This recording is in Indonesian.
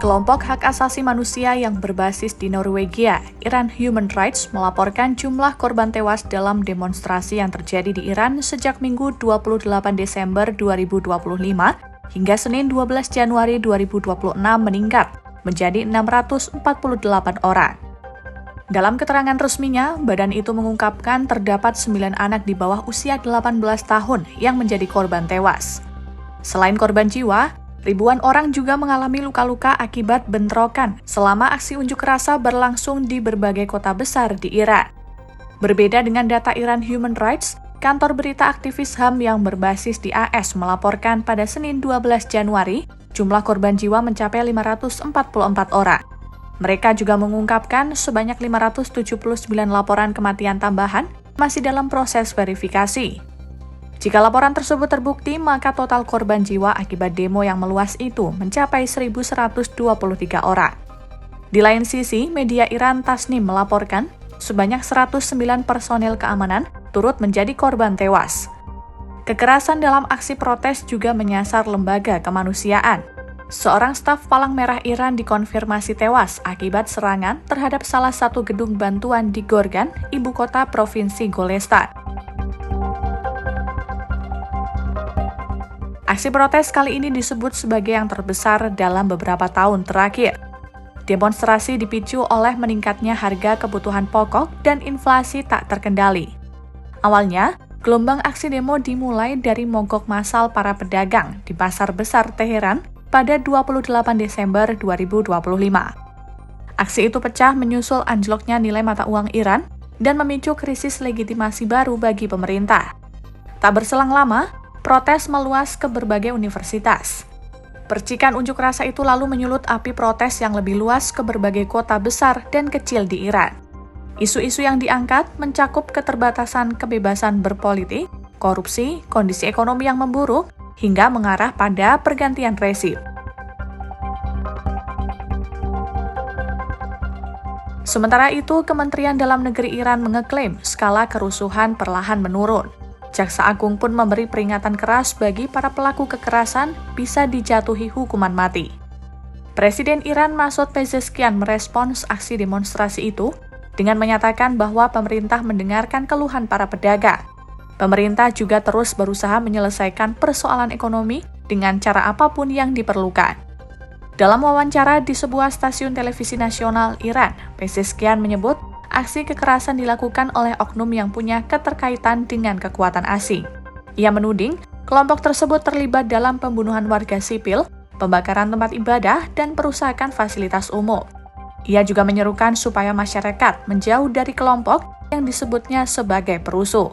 Kelompok hak asasi manusia yang berbasis di Norwegia, Iran Human Rights, melaporkan jumlah korban tewas dalam demonstrasi yang terjadi di Iran sejak Minggu 28 Desember 2025 hingga Senin 12 Januari 2026 meningkat menjadi 648 orang. Dalam keterangan resminya, badan itu mengungkapkan terdapat 9 anak di bawah usia 18 tahun yang menjadi korban tewas. Selain korban jiwa, ribuan orang juga mengalami luka-luka akibat bentrokan selama aksi unjuk rasa berlangsung di berbagai kota besar di Iran. Berbeda dengan data Iran Human Rights, kantor berita aktivis HAM yang berbasis di AS melaporkan pada Senin 12 Januari, jumlah korban jiwa mencapai 544 orang. Mereka juga mengungkapkan sebanyak 579 laporan kematian tambahan masih dalam proses verifikasi. Jika laporan tersebut terbukti, maka total korban jiwa akibat demo yang meluas itu mencapai 1.123 orang. Di lain sisi, media Iran Tasnim melaporkan sebanyak 109 personel keamanan turut menjadi korban tewas. Kekerasan dalam aksi protes juga menyasar lembaga kemanusiaan. Seorang staf Palang Merah Iran dikonfirmasi tewas akibat serangan terhadap salah satu gedung bantuan di Gorgan, ibu kota provinsi Golestan. Aksi protes kali ini disebut sebagai yang terbesar dalam beberapa tahun terakhir. Demonstrasi dipicu oleh meningkatnya harga kebutuhan pokok dan inflasi tak terkendali. Awalnya, gelombang aksi demo dimulai dari mogok massal para pedagang di Pasar Besar Teheran pada 28 Desember 2025. Aksi itu pecah menyusul anjloknya nilai mata uang Iran dan memicu krisis legitimasi baru bagi pemerintah. Tak berselang lama, protes meluas ke berbagai universitas. Percikan unjuk rasa itu lalu menyulut api protes yang lebih luas ke berbagai kota besar dan kecil di Iran. Isu-isu yang diangkat mencakup keterbatasan kebebasan berpolitik, korupsi, kondisi ekonomi yang memburuk, hingga mengarah pada pergantian rezim. Sementara itu, Kementerian Dalam Negeri Iran mengeklaim skala kerusuhan perlahan menurun. Jaksa Agung pun memberi peringatan keras bagi para pelaku kekerasan bisa dijatuhi hukuman mati. Presiden Iran Masoud Pezeshkian merespons aksi demonstrasi itu dengan menyatakan bahwa pemerintah mendengarkan keluhan para pedagang. Pemerintah juga terus berusaha menyelesaikan persoalan ekonomi dengan cara apapun yang diperlukan. Dalam wawancara di sebuah stasiun televisi nasional Iran, Pezeshkian menyebut aksi kekerasan dilakukan oleh oknum yang punya keterkaitan dengan kekuatan asing. Ia menuding kelompok tersebut terlibat dalam pembunuhan warga sipil, pembakaran tempat ibadah, dan perusakan fasilitas umum. Ia juga menyerukan supaya masyarakat menjauh dari kelompok yang disebutnya sebagai perusuh.